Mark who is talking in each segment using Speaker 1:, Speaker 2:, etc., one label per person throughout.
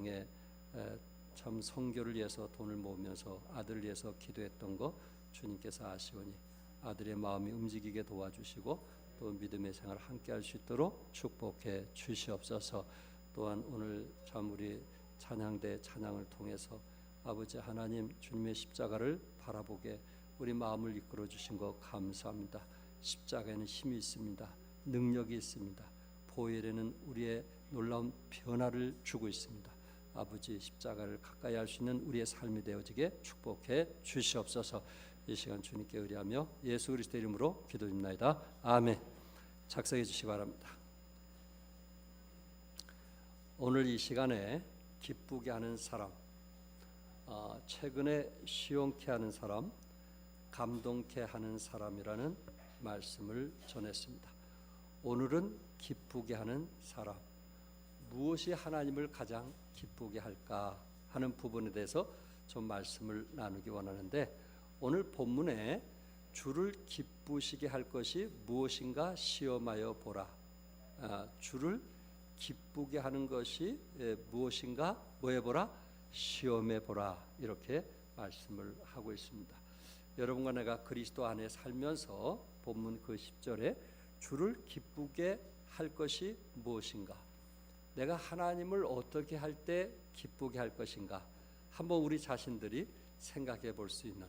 Speaker 1: 통해 참 선교를 위해서 돈을 모으면서 아들을 위해서 기도했던 거 주님께서 아시오니 아들의 마음이 움직이게 도와주시고 또 믿음의 생활을 함께 할 수 있도록 축복해 주시옵소서. 또한 오늘 참 우리 찬양대 찬양을 통해서 아버지 하나님 주님의 십자가를 바라보게 우리 마음을 이끌어 주신 것 감사합니다. 십자가에는 힘이 있습니다. 능력이 있습니다. 보혈에는 우리의 놀라운 변화를 주고 있습니다. 아버지 십자가를 가까이 할 수 있는 우리의 삶이 되어지게 축복해 주시옵소서. 이 시간 주님께 의뢰하며 예수 그리스도 이름으로 기도드립니다. 아멘. 작성해 주시기 바랍니다. 오늘 이 시간에 기쁘게 하는 사람, 최근에 시원케 하는 사람, 감동케 하는 사람이라는 말씀을 전했습니다. 오늘은 기쁘게 하는 사람, 무엇이 하나님을 가장 기쁘게 할까 하는 부분에 대해서 좀 말씀을 나누기 원하는데, 오늘 본문에 주를 기쁘시게 할 것이 무엇인가 시험하여 보라. 주를 기쁘게 하는 것이 무엇인가 뭐해 보라? 시험해 보라. 이렇게 말씀을 하고 있습니다. 여러분과 내가 그리스도 안에 살면서 본문 그 10절에 주를 기쁘게 할 것이 무엇인가, 내가 하나님을 어떻게 할 때 기쁘게 할 것인가, 한번 우리 자신들이 생각해 볼 수 있는,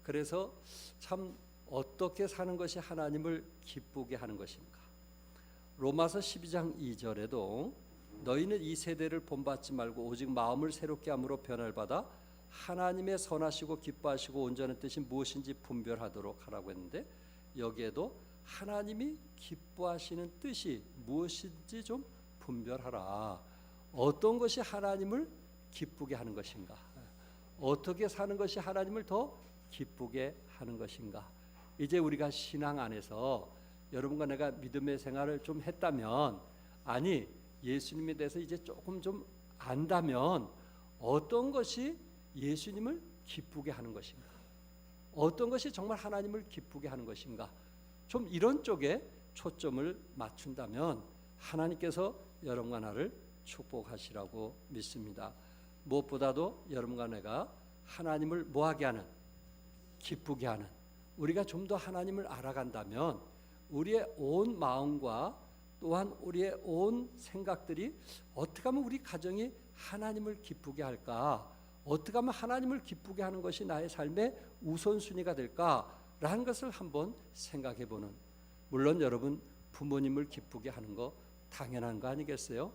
Speaker 1: 그래서 참 어떻게 사는 것이 하나님을 기쁘게 하는 것인가. 로마서 12장 2절에도 너희는 이 세대를 본받지 말고 오직 마음을 새롭게 함으로 변화를 받아 하나님의 선하시고 기뻐하시고 온전한 뜻이 무엇인지 분별하도록 하라고 했는데, 여기에도 하나님이 기뻐하시는 뜻이 무엇인지 좀 분별하라. 어떤 것이 하나님을 기쁘게 하는 것인가, 어떻게 사는 것이 하나님을 더 기쁘게 하는 것인가. 이제 우리가 신앙 안에서 여러분과 내가 믿음의 생활을 좀 했다면, 아니 예수님에 대해서 이제 조금 좀 안다면 어떤 것이 예수님을 기쁘게 하는 것인가, 어떤 것이 정말 하나님을 기쁘게 하는 것인가, 좀 이런 쪽에 초점을 맞춘다면 하나님께서 여러분과 나를 축복하시라고 믿습니다. 무엇보다도 여러분과 내가 하나님을 뭐하게 하는, 기쁘게 하는, 우리가 좀 더 하나님을 알아간다면 우리의 온 마음과 또한 우리의 온 생각들이 어떻게 하면 우리 가정이 하나님을 기쁘게 할까, 어떻게 하면 하나님을 기쁘게 하는 것이 나의 삶의 우선순위가 될까라는 것을 한번 생각해 보는, 물론 여러분 부모님을 기쁘게 하는 거 당연한 거 아니겠어요?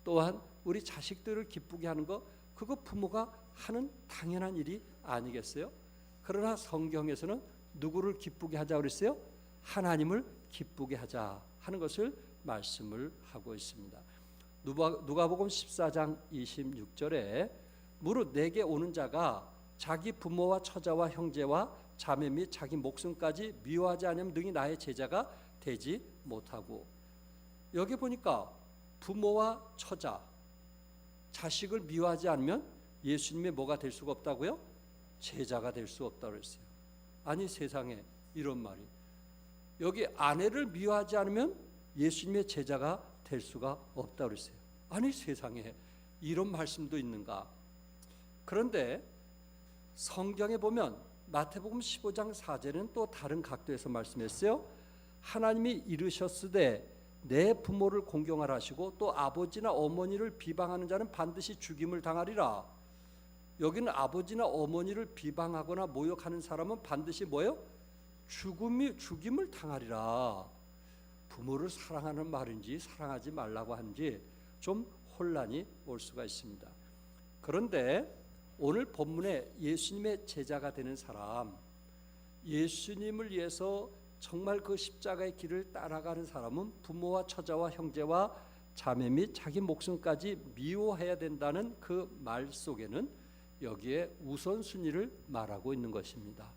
Speaker 1: 또한 우리 자식들을 기쁘게 하는 거, 그거 부모가 하는 당연한 일이 아니겠어요? 그러나 성경에서는 누구를 기쁘게 하자고 그랬어요? 하나님을 기쁘게 하자 하는 것을 말씀을 하고 있습니다. 누가복음 14장 26절에 무릇 내게 오는 자가 자기 부모와 처자와 형제와 자매 및 자기 목숨까지 미워하지 않으면 능히 나의 제자가 되지 못하고, 여기 보니까 부모와 처자, 자식을 미워하지 않으면 예수님의 뭐가 될 수가 없다고요? 제자가 될 수 없다고 했어요. 아니 세상에 이런 말이, 여기 아내를 미워하지 않으면 예수님의 제자가 될 수가 없다고 했어요. 아니 세상에 이런 말씀도 있는가. 그런데 성경에 보면 마태복음 15장 4절은 또 다른 각도에서 말씀했어요. 하나님이 이르셨으되 내 부모를 공경하라 하시고 또 아버지나 어머니를 비방하는 자는 반드시 죽임을 당하리라. 여기는 아버지나 어머니를 비방하거나 모욕하는 사람은 반드시 뭐예요? 죽임을 당하리라. 부모를 사랑하는 말인지 사랑하지 말라고 하는지 좀 혼란이 올 수가 있습니다. 그런데 오늘 본문에 예수님의 제자가 되는 사람, 예수님을 위해서 정말 그 십자가의 길을 따라가는 사람은 부모와 처자와 형제와 자매 및 자기 목숨까지 미워해야 된다는 그 말 속에는 여기에 우선순위를 말하고 있는 것입니다.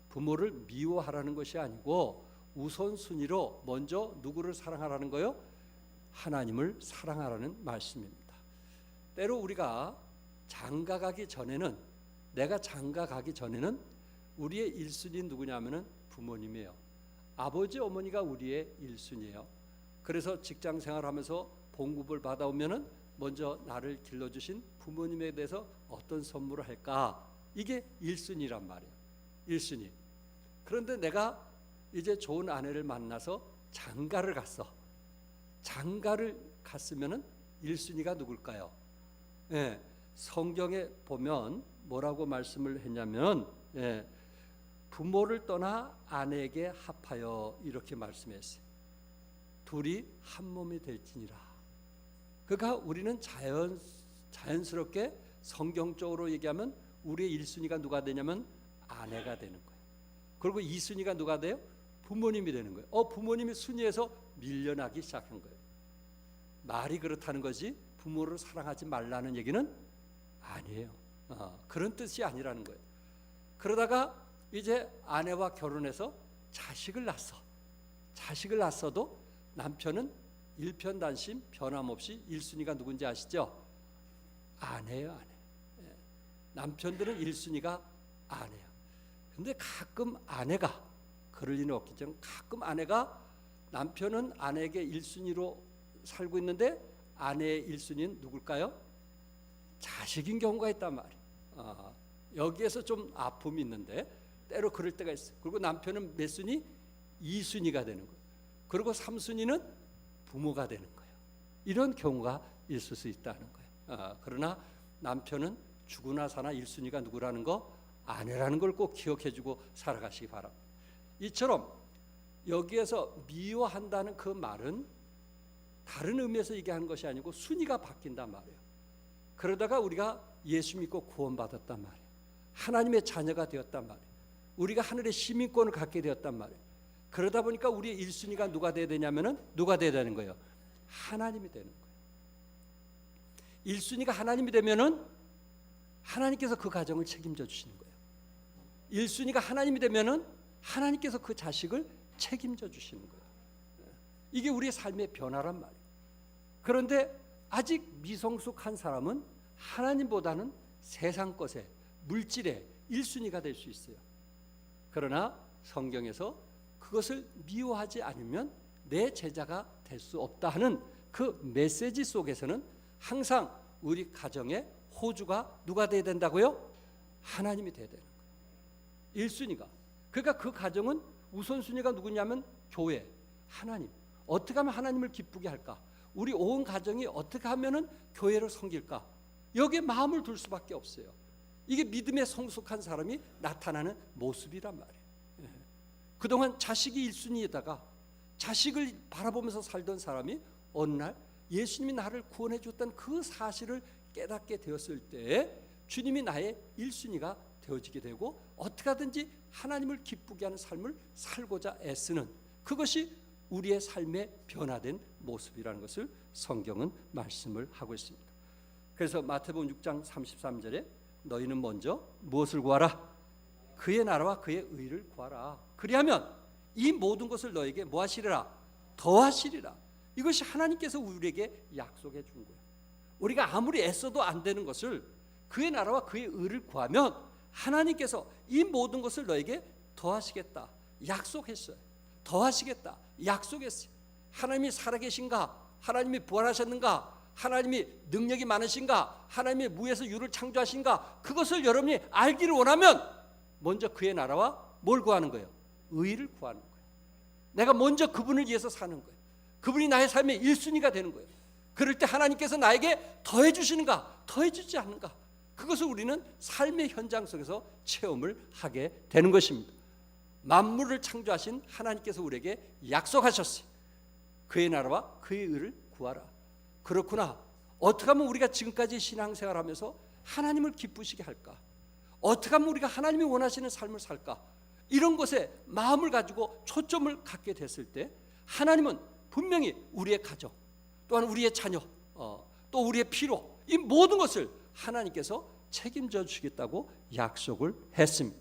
Speaker 1: 부모를 미워하라는 것이 아니고 우선순위로 먼저 누구를 사랑하라는 거요? 하나님을 사랑하라는 말씀입니다. 때로 우리가 장가가기 전에는, 내가 장가가기 전에는 우리의 1순위 누구냐면은 부모님이에요. 아버지 어머니가 우리의 1순위예요. 그래서 직장 생활하면서 봉급을 받아오면은 먼저 나를 길러주신 부모님에 대해서 어떤 선물을 할까? 이게 1순위란 말이에요. 1순위. 그런데 내가 이제 좋은 아내를 만나서 장가를 갔어. 장가를 갔으면은 1순위가 누굴까요? 예, 성경에 보면 뭐라고 말씀을 했냐면, 예, 부모를 떠나 아내에게 합하여 이렇게 말씀했어요. 둘이 한 몸이 될지니라. 그러니까 우리는 자연스럽게 성경적으로 얘기하면 우리의 1순위가 누가 되냐면 아내가 되는 거예요. 그리고 2순위가 누가 돼요? 부모님이 되는 거예요. 부모님이 순위에서 밀려나기 시작한 거예요. 말이 그렇다는 거지 부모를 사랑하지 말라는 얘기는 아니에요. 그런 뜻이 아니라는 거예요. 그러다가 이제 아내와 결혼해서 자식을 낳았어. 자식을 낳았어도 남편은 일편단심 변함없이 1순위가 누군지 아시죠? 아내예요, 아내. 남편들은 1순위가 아내야. 근데 가끔 아내가, 그럴 리는 없겠지만 가끔 아내가, 남편은 아내에게 1순위로 살고 있는데 아내의 1순위는 누굴까요? 자식인 경우가 있단 말이에요. 여기에서 좀 아픔이 있는데 때로 그럴 때가 있어요. 그리고 남편은 몇 순위? 2순위가 되는 거예요. 그리고 3순위는 부모가 되는 거예요. 이런 경우가 있을 수 있다는 거예요. 그러나 남편은 죽으나 사나 1순위가 누구라는 거, 아내라는 걸 꼭 기억해주고 살아가시기 바랍니다. 이처럼 여기에서 미워한다는 그 말은 다른 의미에서 얘기하는 것이 아니고 순위가 바뀐단 말이에요. 그러다가 우리가 예수 믿고 구원받았단 말이에요. 하나님의 자녀가 되었단 말이에요. 우리가 하늘의 시민권을 갖게 되었단 말이에요. 그러다 보니까 우리의 1순위가 누가 돼야 되냐면은 누가 돼야 되는 거예요? 하나님이 되는 거예요. 1순위가 하나님이 되면은 하나님께서 그 가정을 책임져 주시는 거예요. 1순위가 하나님이 되면은 하나님께서 그 자식을 책임져 주시는 거예요. 이게 우리의 삶의 변화란 말이에요. 그런데 아직 미성숙한 사람은 하나님보다는 세상 것에, 물질에 1순위가 될 수 있어요. 그러나 성경에서 그것을 미워하지 않으면 내 제자가 될 수 없다 하는 그 메시지 속에서는 항상 우리 가정의 호주가 누가 돼야 된다고요? 하나님이 돼야 되는 거예요. 1순위가. 그러니까 그 가정은 우선순위가 누구냐면 교회, 하나님. 어떻게 하면 하나님을 기쁘게 할까? 우리 온 가정이 어떻게 하면은 교회를 섬길까? 여기에 마음을 둘 수밖에 없어요. 이게 믿음의 성숙한 사람이 나타나는 모습이란 말이에요. 그동안 자식이 1순위에다가 자식을 바라보면서 살던 사람이 어느 날 예수님이 나를 구원해 줬다는 그 사실을 깨닫게 되었을 때 주님이 나의 1순위가 되어지게 되고 어떻게 하든지 하나님을 기쁘게 하는 삶을 살고자 애쓰는, 그것이 우리의 삶의 변화된 모습이라는 것을 성경은 말씀을 하고 있습니다. 그래서 마태복음 6장 33절에 너희는 먼저 무엇을 구하라? 그의 나라와 그의 의를 구하라. 그리하면 이 모든 것을 너에게 뭐 하시리라? 더하시리라. 이것이 하나님께서 우리에게 약속해 준 거예요. 우리가 아무리 애써도 안 되는 것을 그의 나라와 그의 의를 구하면 하나님께서 이 모든 것을 너에게 더하시겠다 약속했어요. 더하시겠다 약속했어요. 하나님이 살아계신가? 하나님이 부활하셨는가? 하나님이 능력이 많으신가? 하나님이 무에서 유를 창조하신가? 그것을 여러분이 알기를 원하면 먼저 그의 나라와 뭘 구하는 거예요? 의를 구하는 거예요. 내가 먼저 그분을 위해서 사는 거예요. 그분이 나의 삶의 1순위가 되는 거예요. 그럴 때 하나님께서 나에게 더해 주시는가? 더해 주지 않는가? 그것을 우리는 삶의 현장 속에서 체험을 하게 되는 것입니다. 만물을 창조하신 하나님께서 우리에게 약속하셨어요. 그의 나라와 그의 의를 구하라. 그렇구나. 어떻게 하면 우리가 지금까지 신앙생활하면서 하나님을 기쁘시게 할까? 어떻게 하면 우리가 하나님이 원하시는 삶을 살까? 이런 것에 마음을 가지고 초점을 갖게 됐을 때 하나님은 분명히 우리의 가정, 또한 우리의 자녀, 또 우리의 필요, 이 모든 것을 하나님께서 책임져 주시겠다고 약속을 했습니다.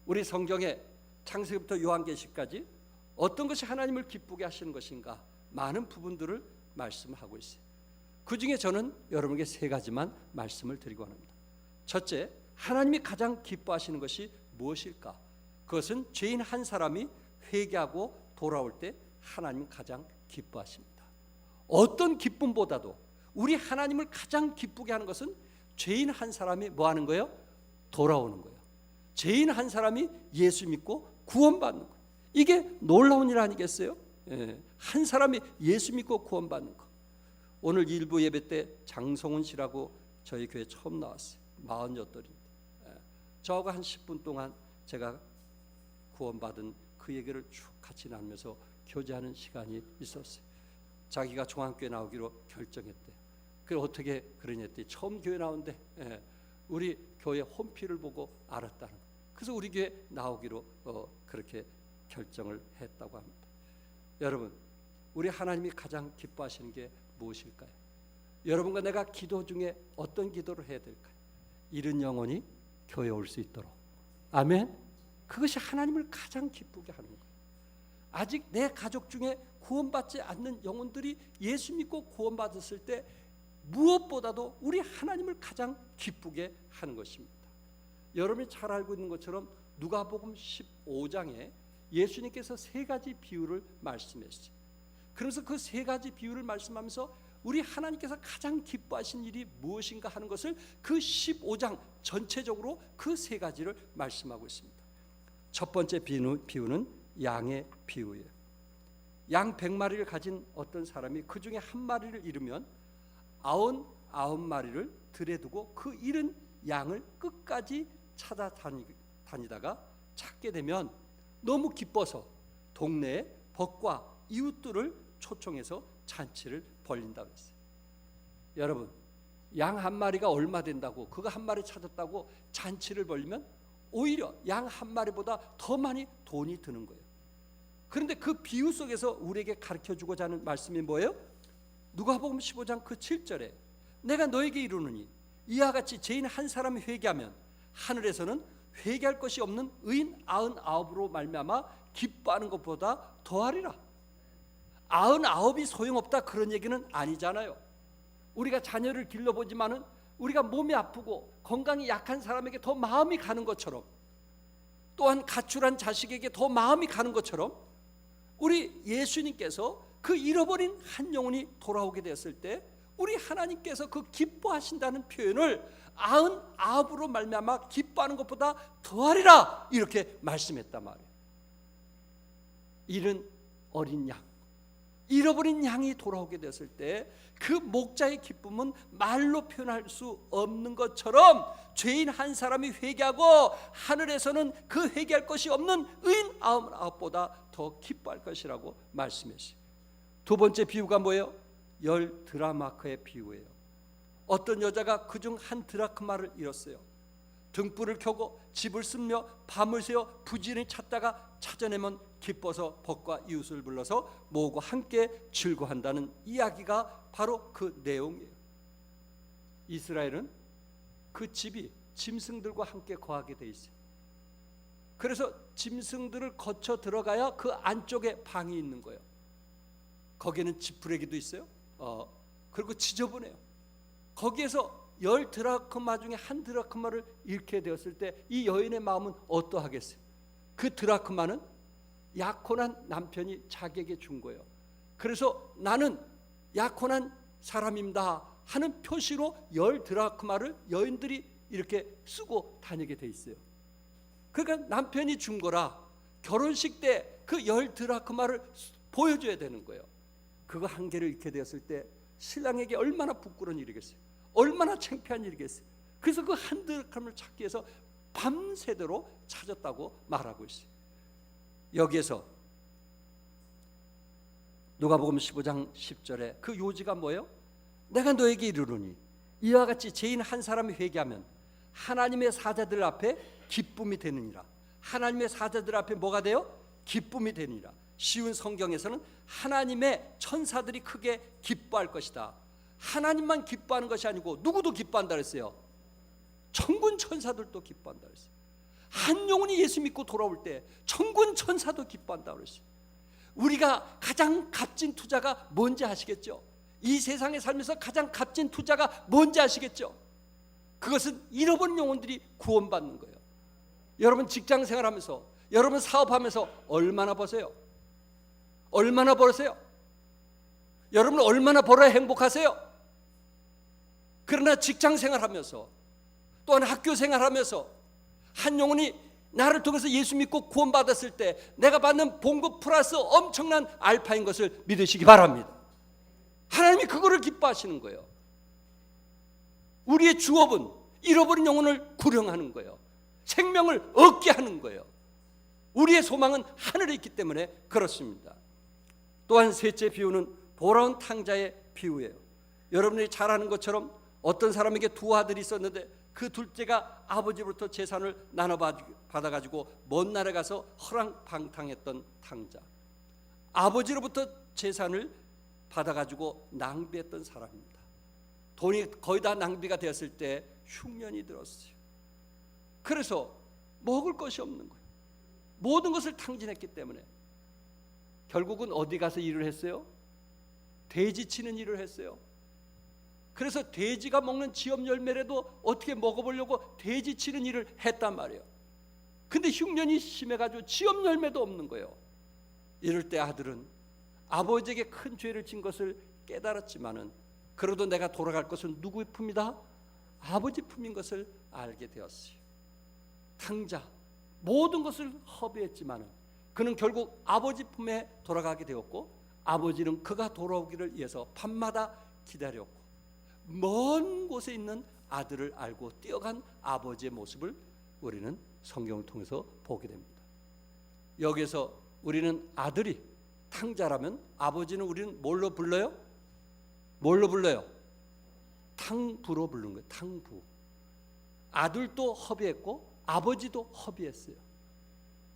Speaker 1: 우리 성경에 창세기부터 요한계시까지 어떤 것이 하나님을 기쁘게 하시는 것인가 많은 부분들을 말씀하고 있어요. 그중에 저는 여러분에게 세 가지만 말씀을 드리고 합니다. 첫째, 하나님이 가장 기뻐하시는 것이 무엇일까? 그것은 죄인 한 사람이 회개하고 돌아올 때 하나님이 가장 기뻐하십니다. 어떤 기쁨보다도 우리 하나님을 가장 기쁘게 하는 것은 죄인 한 사람이 뭐 하는 거예요? 돌아오는 거예요. 죄인 한 사람이 예수 믿고 구원받는 거예요. 이게 놀라운 일 아니겠어요? 한 사람이 예수 믿고 구원받는 거. 오늘 일부 예배 때 장성훈 씨라고 저희 교회 처음 나왔어요. 48입니다. 저하고 한 10분 동안 제가 구원받은 그 얘기를 쭉 같이 나누면서 교제하는 시간이 있었어요. 자기가 중앙교회 나오기로 결정했대요. 그래 어떻게 그러냐 했더니 처음 교회 나온대. 우리 교회 홈피를 보고 알았다는 거예요. 그래서 우리 교회 나오기로 그렇게 결정을 했다고 합니다. 여러분, 우리 하나님이 가장 기뻐하시는 게 무엇일까요? 여러분과 내가 기도 중에 어떤 기도를 해야 될까요? 잃은 영혼이 교회에 올 수 있도록. 아멘. 그것이 하나님을 가장 기쁘게 하는 거예요. 아직 내 가족 중에 구원받지 않는 영혼들이 예수 믿고 구원받았을 때 무엇보다도 우리 하나님을 가장 기쁘게 하는 것입니다. 여러분이 잘 알고 있는 것처럼 누가복음 15장에 예수님께서 세 가지 비유를 말씀했어요. 그래서 그 세 가지 비유를 말씀하면서 우리 하나님께서 가장 기뻐하신 일이 무엇인가 하는 것을 그 15장 전체적으로 그 세 가지를 말씀하고 있습니다. 첫 번째 비유는 양의 비유예요. 양 100마리를 가진 어떤 사람이 그 중에 한 마리를 잃으면 99마리를 들에 두고 그 잃은 양을 끝까지 찾아다니다가 찾게 되면 너무 기뻐서 동네에 벗과 이웃들을 초청해서 잔치를 벌린다고 했어요. 여러분, 양 한 마리가 얼마 된다고 그거 한 마리 찾았다고 잔치를 벌리면 오히려 양 한 마리보다 더 많이 돈이 드는 거예요. 그런데 그 비유 속에서 우리에게 가르쳐주고자 하는 말씀이 뭐예요? 누가복음 15장 그 7절에 내가 너에게 이르노니 이와 같이 죄인 한 사람이 회개하면 하늘에서는 회개할 것이 없는 의인 99으로 말미암아 기뻐하는 것보다 더하리라. 99이 소용없다 그런 얘기는 아니잖아요. 우리가 자녀를 길러보지만은 우리가 몸이 아프고 건강이 약한 사람에게 더 마음이 가는 것처럼, 또한 가출한 자식에게 더 마음이 가는 것처럼, 우리 예수님께서 그 잃어버린 한 영혼이 돌아오게 됐을 때 우리 하나님께서 그 기뻐하신다는 표현을 99으로 말미암아 기뻐하는 것보다 더하리라 이렇게 말씀했단 말이에요. 잃은 어린 양, 잃어버린 양이 돌아오게 됐을 때 그 목자의 기쁨은 말로 표현할 수 없는 것처럼 죄인 한 사람이 회개하고 하늘에서는 그 회개할 것이 없는 의인 99보다 더 기뻐할 것이라고 말씀했어요. 두 번째 비유가 뭐예요? 10 드라마크의 비유예요. 어떤 여자가 그중 한 드라크마를 잃었어요. 등불을 켜고 집을 쓸며 밤을 새워 부지런히 찾다가 찾아내면 기뻐서 벗과 이웃을 불러서 모으고 함께 즐거워한다는 이야기가 바로 그 내용이에요. 이스라엘은 그 집이 짐승들과 함께 거하게 돼 있어요. 그래서 짐승들을 거쳐 들어가야 그 안쪽에 방이 있는 거예요. 거기에는 지푸레기도 있어요. 그리고 지저분해요. 거기에서 10 드라크마 중에 한 드라크마를 잃게 되었을 때 이 여인의 마음은 어떠하겠어요? 그 드라크마는 약혼한 남편이 자기에게 준 거예요. 그래서 나는 약혼한 사람입니다 하는 표시로 10 드라크마를 여인들이 이렇게 쓰고 다니게 돼 있어요. 그러니까 남편이 준 거라 결혼식 때 그 10 드라크마를 보여줘야 되는 거예요. 그거 한 개를 잃게 되었을 때 신랑에게 얼마나 부끄러운 일이겠어요. 얼마나 창피한 일이겠어요. 그래서 그 한 드라크마를 찾기 위해서 밤새도록 찾았다고 말하고 있어요. 여기에서 누가복음 15장 10절에 그 요지가 뭐예요? 내가 너에게 이르노니 이와 같이 죄인 한 사람이 회개하면 하나님의 사자들 앞에 기쁨이 되느니라. 하나님의 사자들 앞에 뭐가 돼요? 기쁨이 되느니라. 쉬운 성경에서는 하나님의 천사들이 크게 기뻐할 것이다. 하나님만 기뻐하는 것이 아니고 누구도 기뻐한다 그랬어요. 천군 천사들도 기뻐한다 그랬어요. 한 영혼이 예수 믿고 돌아올 때 천군 천사도 기뻐한다 그랬어요. 우리가 가장 값진 투자가 뭔지 아시겠죠? 이 세상에 살면서 가장 값진 투자가 뭔지 아시겠죠? 그것은 잃어버린 영혼들이 구원받는 거예요. 여러분 직장 생활하면서, 여러분 사업하면서 얼마나 버세요? 얼마나 벌으세요? 여러분 얼마나 벌어야 행복하세요? 그러나 직장 생활하면서 또한 학교 생활하면서 한 영혼이 나를 통해서 예수 믿고 구원받았을 때 내가 받는 봉급 플러스 엄청난 알파인 것을 믿으시기 바랍니다. 하나님이 그거를 기뻐하시는 거예요. 우리의 주업은 잃어버린 영혼을 구령하는 거예요. 생명을 얻게 하는 거예요. 우리의 소망은 하늘에 있기 때문에 그렇습니다. 또한 셋째 비유는 돌아온 탕자의 비유예요. 여러분들이 잘 아는 것처럼 어떤 사람에게 두 아들이 있었는데 그 둘째가 아버지로부터 재산을 나눠 받아가지고 먼 나라에 가서 허랑방탕했던 탕자, 아버지로부터 재산을 받아가지고 낭비했던 사람입니다. 돈이 거의 다 낭비가 되었을 때 흉년이 들었어요. 그래서 먹을 것이 없는 거예요. 모든 것을 탕진했기 때문에 결국은 어디 가서 일을 했어요? 돼지 치는 일을 했어요. 그래서 돼지가 먹는 지엽 열매라도 어떻게 먹어보려고 돼지 치는 일을 했단 말이에요. 근데 흉년이 심해가지고 지엽 열매도 없는 거예요. 이럴 때 아들은 아버지에게 큰 죄를 진 것을 깨달았지만은 그래도 내가 돌아갈 것은 누구의 품이다? 아버지 품인 것을 알게 되었어요. 탕자 모든 것을 허비했지만은 그는 결국 아버지 품에 돌아가게 되었고, 아버지는 그가 돌아오기를 위해서 밤마다 기다렸고, 먼 곳에 있는 아들을 알고 뛰어간 아버지의 모습을 우리는 성경을 통해서 보게 됩니다. 여기서 우리는 아들이 탕자라면 아버지는 우리는 뭘로 불러요? 뭘로 불러요? 탕부로 부르는 거예요. 탕부. 아들도 허비했고 아버지도 허비했어요.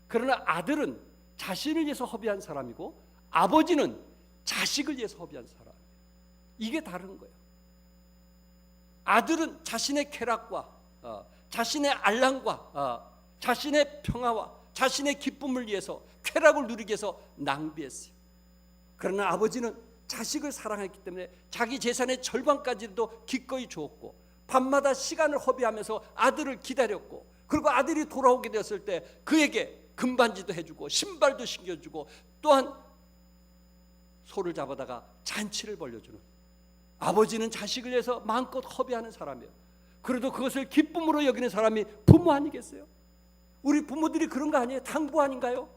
Speaker 1: 그러나 아들은 자신을 위해서 허비한 사람이고 아버지는 자식을 위해서 허비한 사람이에요. 이게 다른 거예요. 아들은 자신의 쾌락과 자신의 안락과 자신의 평화와 자신의 기쁨을 위해서, 쾌락을 누리기 위해서 낭비했어요. 그러나 아버지는 자식을 사랑했기 때문에 자기 재산의 절반까지도 기꺼이 주었고, 밤마다 시간을 허비하면서 아들을 기다렸고, 그리고 아들이 돌아오게 되었을 때 그에게 금반지도 해주고 신발도 신겨주고 또한 소를 잡아다가 잔치를 벌려주는, 아버지는 자식을 위해서 마음껏 허비하는 사람이에요. 그래도 그것을 기쁨으로 여기는 사람이 부모 아니겠어요? 우리 부모들이 그런 거 아니에요? 당부 아닌가요?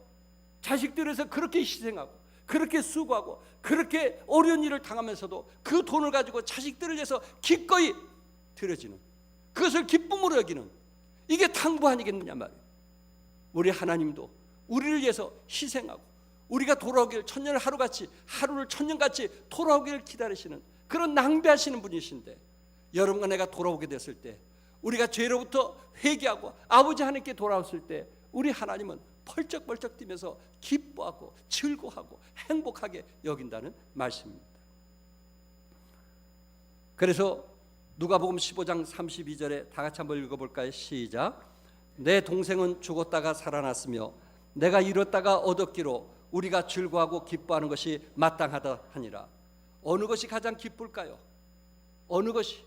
Speaker 1: 자식들을 위해서 그렇게 희생하고 그렇게 수고하고 그렇게 어려운 일을 당하면서도 그 돈을 가지고 자식들을 위해서 기꺼이 드려지는, 그것을 기쁨으로 여기는, 이게 당부 아니겠느냐 말이에요. 우리 하나님도 우리를 위해서 희생하고 우리가 돌아오기를 천년을 하루같이, 하루를 천년같이 돌아오기를 기다리시는 그런 낭비하시는 분이신데, 여러분과 내가 돌아오게 됐을 때 우리가 죄로부터 회개하고 아버지 하나님께 돌아왔을 때 우리 하나님은 펄쩍펄쩍 뛰면서 기뻐하고 즐거워하고 행복하게 여긴다는 말씀입니다. 그래서 누가복음 15장 32절에 다 같이 한번 읽어볼까요? 시작. 내 동생은 죽었다가 살아났으며 내가 잃었다가 얻었기로 우리가 즐거워하고 기뻐하는 것이 마땅하다 하니라. 어느 것이 가장 기쁠까요? 어느 것이?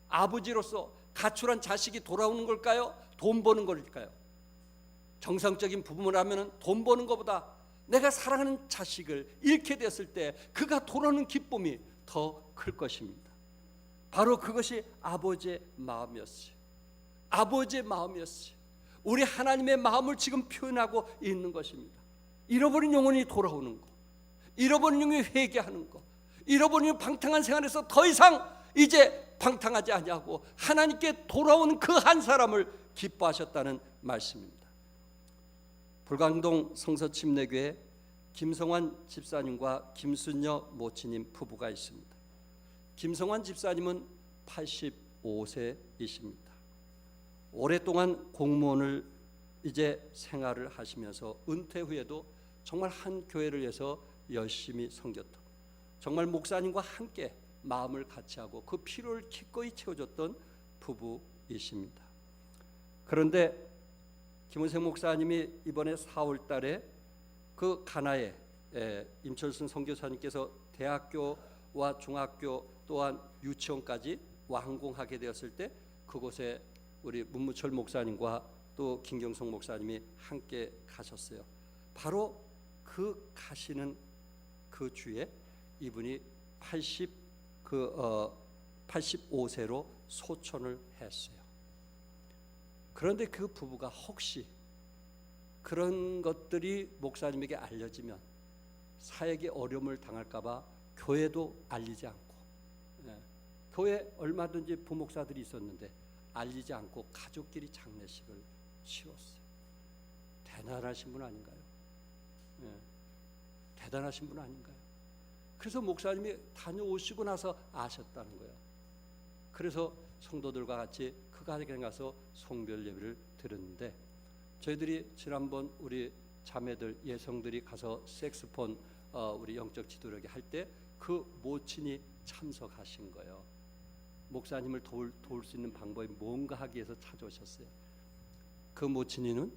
Speaker 1: 아버지로서 가출한 자식이 돌아오는 걸까요? 돈 버는 걸까요? 정상적인 부모라면 돈 버는 것보다 내가 사랑하는 자식을 잃게 됐을 때 그가 돌아오는 기쁨이 더 클 것입니다. 바로 그것이 아버지의 마음이었어요. 아버지의 마음이었어요. 우리 하나님의 마음을 지금 표현하고 있는 것입니다. 잃어버린 영혼이 돌아오는 것, 잃어버린 영혼이 회개하는 것, 잃어버린 방탕한 생활에서 더 이상 이제 방탕하지 아니하고 하나님께 돌아오는 그 한 사람을 기뻐하셨다는 말씀입니다. 불광동 성서침례교회 김성환 집사님과 김순녀 모치님 부부가 있습니다. 김성환 집사님은 85세이십니다. 오랫동안 공무원을 이제 생활을 하시면서 은퇴 후에도 정말 한 교회를 위해서 열심히 섬겼던, 정말 목사님과 함께 마음을 같이 하고 그 필요를 기꺼이 채워줬던 부부이십니다. 그런데 김은생 목사님이 이번에 4월 달에 그 가나에 임철순 선교사님께서 대학교와 중학교 또한 유치원까지 완공하게 되었을 때 그곳에 우리 문무철 목사님과 또 김경성 목사님이 함께 가셨어요. 바로 그 가시는 그 주에 이분이 85세로 소천을 했어요. 그런데 그 부부가 혹시 그런 것들이 목사님에게 알려지면 사역에 어려움을 당할까봐 교회도 알리지 않고, 교회 얼마든지 부목사들이 있었는데 알리지 않고 가족끼리 장례식을 치렀어요. 대단하신 분 아닌가요? 대단하신 분 아닌가요? 그래서 목사님이 다녀오시고 나서 아셨다는 거예요. 그래서 성도들과 같이 그 가정에 가서 성별 예배를 드렸는데, 저희들이 지난번 우리 자매들 예성들이 가서 색스폰 우리 영적 지도력이 할 때 그 모친이 참석하신 거예요. 목사님을 도울 수 있는 방법이 뭔가 하기 위해서 찾아오셨어요. 그 모친이는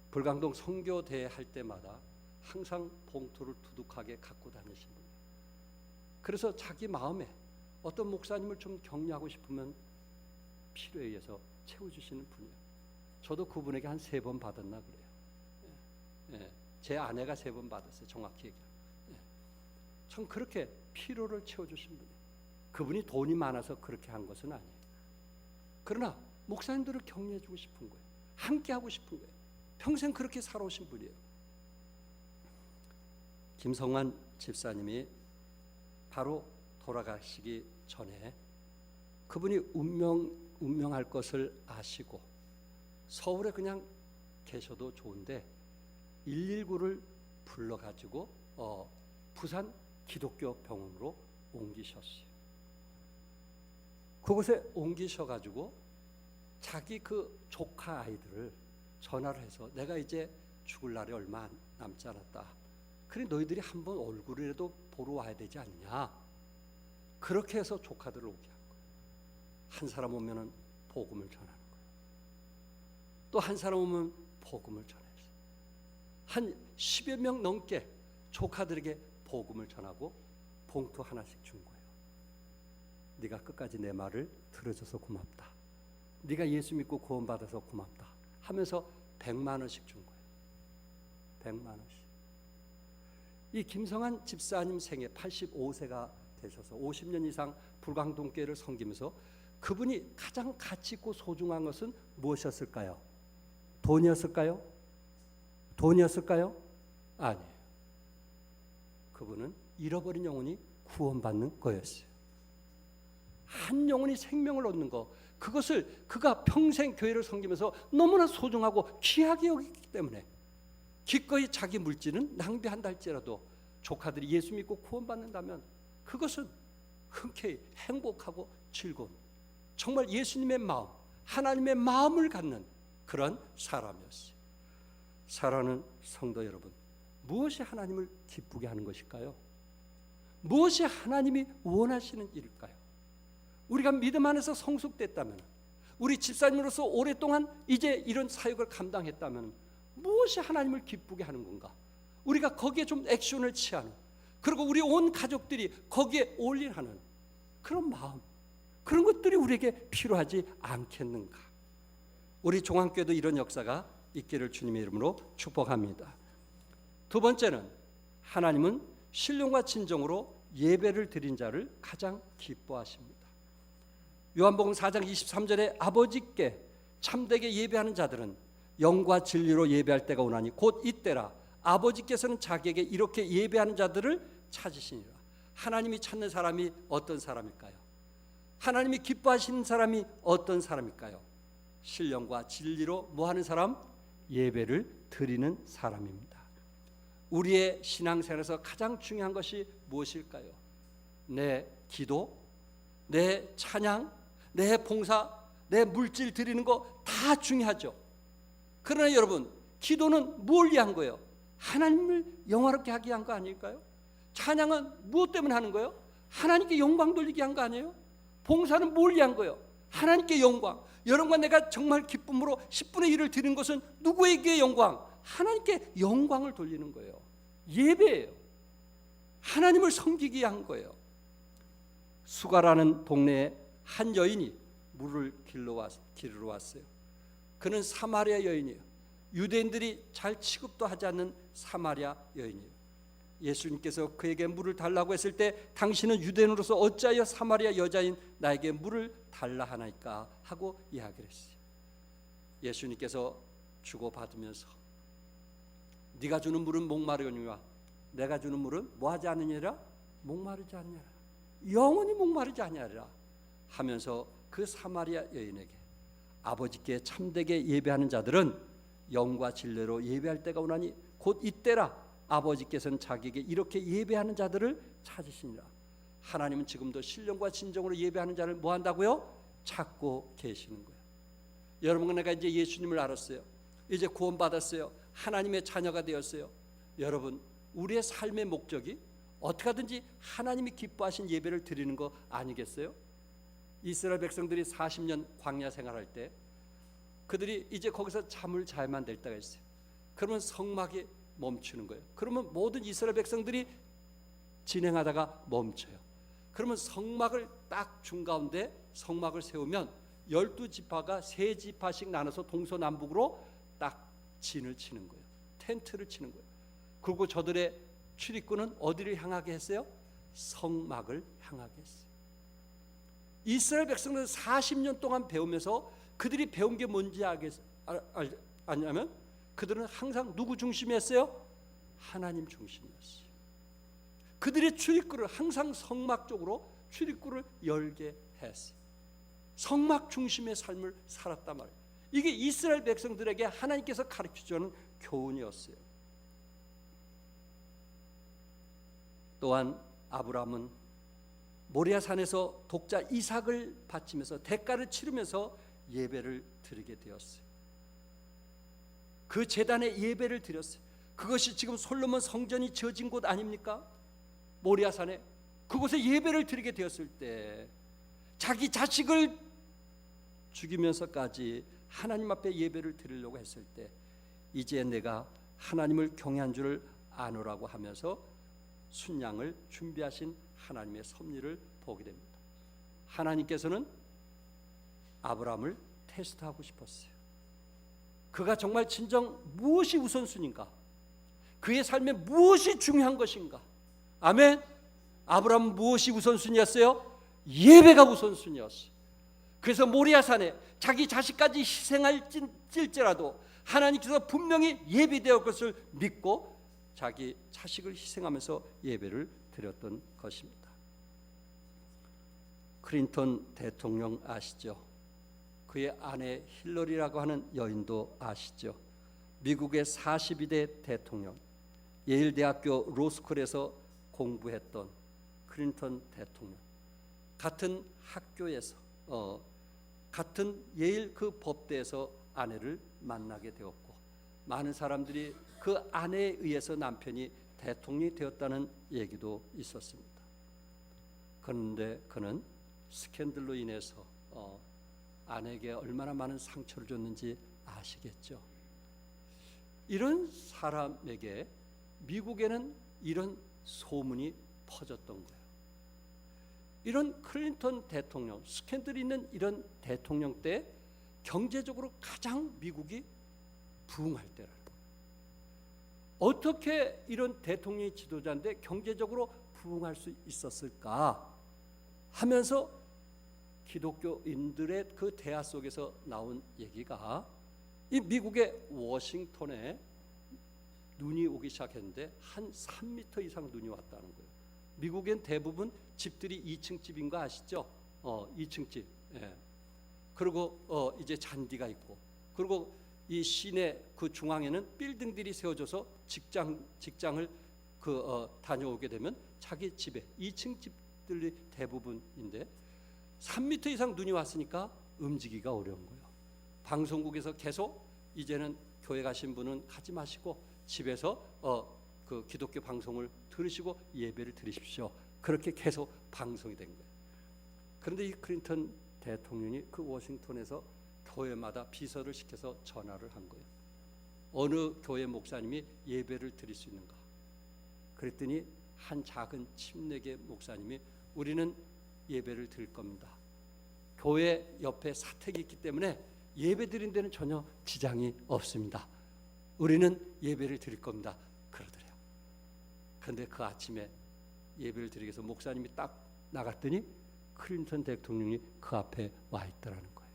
Speaker 1: 불광동 선교대회 할 때마다 항상 봉투를 두둑하게 갖고 다니신 분이에요. 그래서 자기 마음에 어떤 목사님을 좀 격려하고 싶으면 필요에 의해서 채워주시는 분이에요. 저도 그분에게 한 3번 받았나 그래요. 제 아내가 3번 받았어요. 정확히 얘기하면. 참 그렇게 필요를 채워주신 분이에요. 그분이 돈이 많아서 그렇게 한 것은 아니에요. 그러나 목사님들을 격려해주고 싶은 거예요. 함께하고 싶은 거예요. 평생 그렇게 살아오신 분이에요. 김성환 집사님이 바로 돌아가시기 전에 그분이 운명할 것을 아시고 서울에 그냥 계셔도 좋은데 119를 불러가지고 부산 기독교 병원으로 옮기셨어요. 그곳에 옮기셔가지고 자기 그 조카 아이들을 전화를 해서 내가 이제 죽을 날이 얼마 남지 않았다. 그래 너희들이 한번 얼굴이라도 보러 와야 되지 않냐. 그렇게 해서 조카들을 오게 한 거예요. 한 사람 오면은 복음을 전하는 거예요. 또 한 사람 오면 복음을 전했어요. 한 10여 명 넘게 조카들에게 복음을 전하고 봉투 하나씩 준 거예요. 네가 끝까지 내 말을 들어줘서 고맙다. 네가 예수 믿고 구원받아서 고맙다 하면서 100만 원씩 준 거예요. 100만 원씩. 이 김성환 집사님 생애 85세가 되셔서 50년 이상 불광동교회를 섬기면서 그분이 가장 가치 있고 소중한 것은 무엇이었을까요? 돈이었을까요? 돈이었을까요? 아니에요. 그분은 잃어버린 영혼이 구원받는 거였어요. 한 영혼이 생명을 얻는 거, 그것을 그가 평생 교회를 섬기면서 너무나 소중하고 귀하게 여기기 때문에 기꺼이 자기 물질은 낭비한다 할지라도 조카들이 예수 믿고 구원받는다면 그것은 흔쾌히 행복하고 즐거운, 정말 예수님의 마음, 하나님의 마음을 갖는 그런 사람이었어요. 사랑하는 성도 여러분, 무엇이 하나님을 기쁘게 하는 것일까요? 무엇이 하나님이 원하시는 일일까요? 우리가 믿음 안에서 성숙됐다면, 우리 집사님으로서 오랫동안 이제 이런 사역을 감당했다면 무엇이 하나님을 기쁘게 하는 건가? 우리가 거기에 좀 액션을 취하는, 그리고 우리 온 가족들이 거기에 올인하는 그런 마음, 그런 것들이 우리에게 필요하지 않겠는가? 우리 종안교회도 이런 역사가 있기를 주님의 이름으로 축복합니다. 두 번째는 하나님은 신령과 진정으로 예배를 드린 자를 가장 기뻐하십니다. 요한복음 4장 23절에 아버지께 참되게 예배하는 자들은 영과 진리로 예배할 때가 오나니 곧 이때라. 아버지께서는 자기에게 이렇게 예배하는 자들을 찾으시니라. 하나님이 찾는 사람이 어떤 사람일까요? 하나님이 기뻐하시는 사람이 어떤 사람일까요? 신령과 진리로 뭐하는 사람? 예배를 드리는 사람입니다. 우리의 신앙생활에서 가장 중요한 것이 무엇일까요? 내 기도, 내 찬양, 내 봉사, 내 물질 드리는 거 다 중요하죠. 그러나 여러분, 기도는 뭘 위한 거예요? 하나님을 영화롭게 하기 위한 거 아닐까요? 찬양은 무엇 때문에 하는 거예요? 하나님께 영광 돌리기 위한 거 아니에요? 봉사는 뭘 위한 거예요? 하나님께 영광. 여러분과 내가 정말 기쁨으로 10분의 1을 드리는 것은 누구에게 영광? 하나님께 영광을 돌리는 거예요. 예배예요. 하나님을 섬기기 위한 거예요. 수가라는 동네에 한 여인이 물을 기르러 왔어요. 그는 사마리아 여인이에요. 유대인들이 잘 취급도 하지 않는 사마리아 여인이에요. 예수님께서 그에게 물을 달라고 했을 때 당신은 유대인으로서 어찌하여 사마리아 여자인 나에게 물을 달라 하나이까 하고 이야기를 했어요. 예수님께서 주고받으면서 네가 주는 물은 목마르거니와 내가 주는 물은 뭐하지 않느니라? 목마르지 않느니라. 영원히 목마르지 않느니라 하면서 그 사마리아 여인에게 아버지께 참되게 예배하는 자들은 영과 진리로 예배할 때가 오나니 곧 이때라. 아버지께서는 자기에게 이렇게 예배하는 자들을 찾으시니라. 하나님은 지금도 신령과 진정으로 예배하는 자를 뭐 한다고요? 찾고 계시는 거예요. 여러분, 내가 이제 예수님을 알았어요. 이제 구원받았어요. 하나님의 자녀가 되었어요. 여러분, 우리의 삶의 목적이 어떻게 하든지 하나님이 기뻐하신 예배를 드리는 거 아니겠어요? 이스라엘 백성들이 40년 광야 생활할 때 그들이 이제 거기서 잠을 자야만 될 때가 있어요. 그러면 성막이 멈추는 거예요. 그러면 모든 이스라엘 백성들이 진행하다가 멈춰요. 그러면 성막을 딱 중가운데 성막을 세우면 12지파가 3지파씩 나눠서 동서남북으로 딱 진을 치는 거예요. 텐트를 치는 거예요. 그리고 저들의 출입구는 어디를 향하게 했어요? 성막을 향하게 했어요. 이스라엘 백성들은 40년 동안 배우면서 그들이 배운 게 뭔지 아냐면 그들은 항상 누구 중심이었어요? 하나님 중심이었어요. 그들의 출입구를 항상 성막 쪽으로 출입구를 열게 했어요. 성막 중심의 삶을 살았단 말이에요. 이게 이스라엘 백성들에게 하나님께서 가르쳐주는 교훈이었어요. 또한 아브라함은 모리아산에서 독자 이삭을 바치면서 대가를 치르면서 예배를 드리게 되었어요. 그 제단에 예배를 드렸어요. 그것이 지금 솔로몬 성전이 지어진 곳 아닙니까? 모리아산에 그곳에 예배를 드리게 되었을 때 자기 자식을 죽이면서까지 하나님 앞에 예배를 드리려고 했을 때 이제 내가 하나님을 경외한 줄을 아노라고 하면서 순양을 준비하신 하나님의 섭리를 보게 됩니다. 하나님께서는 아브라함을 테스트하고 싶었어요. 그가 정말 진정 무엇이 우선순위인가? 그의 삶에 무엇이 중요한 것인가? 아멘. 아브라함은 무엇이 우선순위였어요? 예배가 우선순위였어요. 그래서 모리아산에 자기 자식까지 희생할지라도 하나님께서 분명히 예비되었을 것을 믿고 자기 자식을 희생하면서 예배를 드렸던 것입니다. 클린턴 대통령 아시죠? 그의 아내 힐러리라고 하는 여인도 아시죠? 미국의 42대 대통령, 예일대학교 로스쿨에서 공부했던 클린턴 대통령, 같은 학교에서 같은 예일 그 법대에서 아내를 만나게 되었고 많은 사람들이 그 아내에 의해서 남편이 대통령이 되었다는 얘기도 있었습니다. 그런데 그는 스캔들로 인해서 아내에게 얼마나 많은 상처를 줬는지 아시겠죠? 이런 사람에게 미국에는 이런 소문이 퍼졌던 거예요. 이런 클린턴 대통령, 스캔들이 있는 이런 대통령 때 경제적으로 가장 미국이 부흥할 때라는 거예요. 어떻게 이런 대통령이 지도자인데 경제적으로 부흥할 수 있었을까 하면서 기독교인들의 그 대화 속에서 나온 얘기가 이 미국의 워싱턴에 눈이 오기 시작했는데 한 3m 이상 눈이 왔다는 거예요. 미국엔 대부분 집들이 2층 집인 거 아시죠? 2층 집. 예. 그리고 이제 잔디가 있고, 그리고 이 시내 그 중앙에는 빌딩들이 세워져서 직장을 다녀오게 되면 자기 집에 2층 집들이 대부분인데 3m 이상 눈이 왔으니까 움직이기가 어려운 거예요. 방송국에서 계속 이제는 교회 가신 분은 가지 마시고 집에서 그 기독교 방송을 들으시고 예배를 드리십시오. 그렇게 계속 방송이 된 거예요. 그런데 이 클린턴 대통령이 그 워싱턴에서 교회마다 비서를 시켜서 전화를 한 거예요. 어느 교회 목사님이 예배를 드릴 수 있는가? 그랬더니 한 작은 침례계 목사님이 우리는 예배를 드릴 겁니다. 교회 옆에 사택이 있기 때문에 예배 드린 데는 전혀 지장이 없습니다. 우리는 예배를 드릴 겁니다. 그러더래요. 그런데 그 아침에 예배를 드리기 위해서 목사님이 딱 나갔더니 클린턴 대통령이 그 앞에 와 있더라는 거예요.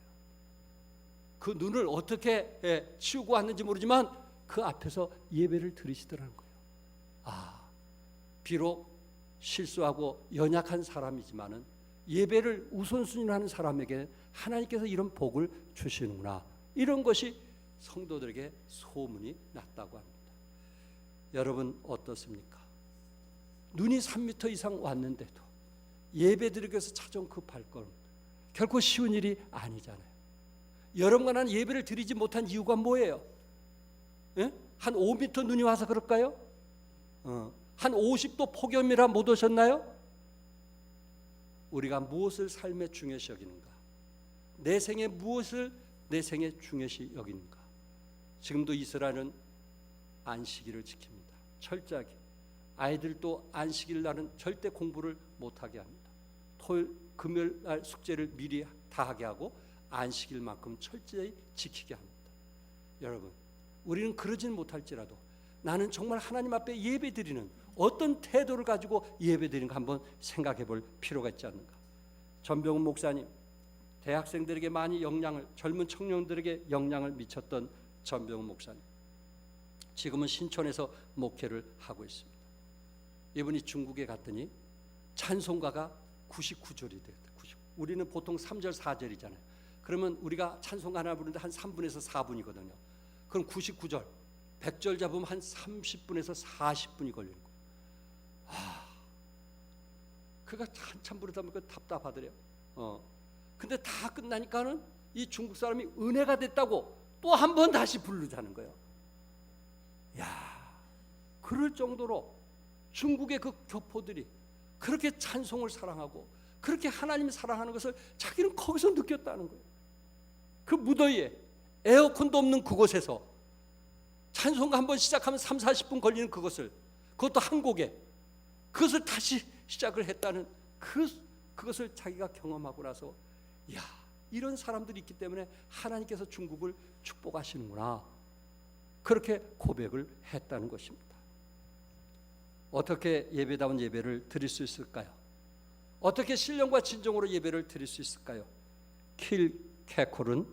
Speaker 1: 그 눈을 어떻게 치우고 왔는지 모르지만 그 앞에서 예배를 드리시더라는 거예요. 비록 실수하고 연약한 사람이지만은 예배를 우선순위로 하는 사람에게 하나님께서 이런 복을 주시는구나. 이런 것이 성도들에게 소문이 났다고 합니다. 여러분 어떻습니까? 눈이 3m 이상 왔는데도 예배드리기 위해서 찾아온 그 발걸음, 결코 쉬운 일이 아니잖아요. 여러분과 나는 예배를 드리지 못한 이유가 뭐예요? 한 5m 눈이 와서 그럴까요? 한 50도 폭염이라 못 오셨나요? 우리가 무엇을 삶의 중요시 여기는가? 내 생에 무엇을 내 생에 중요시 여기는가? 지금도 이스라엘은 안식일을 지킵니다. 철저하게. 아이들도 안식일 날은 절대 공부를 못하게 합니다. 토요일, 금요일 날 숙제를 미리 다 하게 하고 안식일만큼 철저히 지키게 합니다. 여러분, 우리는 그러지는 못할지라도 나는 정말 하나님 앞에 예배드리는 어떤 태도를 가지고 예배드리는가 한번 생각해 볼 필요가 있지 않는가. 전병훈 목사님, 대학생들에게 많이 젊은 청년들에게 영향을 미쳤던 전병훈 목사님, 지금은 신촌에서 목회를 하고 있습니다. 이분이 중국에 갔더니 찬송가가 99절이 됐다. 우리는 보통 3절 4절이잖아요. 그러면 우리가 찬송가 하나 부르는데 한 3분에서 4분이거든요. 그럼 99절 100절 잡으면 한 30분에서 40분이 걸리는 거예요. 그가 한참 부르다 보니까 답답하더래요. 근데 다 끝나니까는 이 중국 사람이 은혜가 됐다고 또 한 번 다시 부르자는 거예요. 그럴 정도로 중국의 그 교포들이 그렇게 찬송을 사랑하고 그렇게 하나님을 사랑하는 것을 자기는 거기서 느꼈다는 거예요. 그 무더위에 에어컨도 없는 그곳에서 찬송가 한 번 시작하면 3, 40분 걸리는 그것도 한 곡에 그것을 다시 시작을 했다는 그것을 자기가 경험하고 나서 이런 사람들이 있기 때문에 하나님께서 중국을 축복하시는구나, 그렇게 고백을 했다는 것입니다. 어떻게 예배다운 예배를 드릴 수 있을까요? 어떻게 신령과 진정으로 예배를 드릴 수 있을까요? 킬 케콜은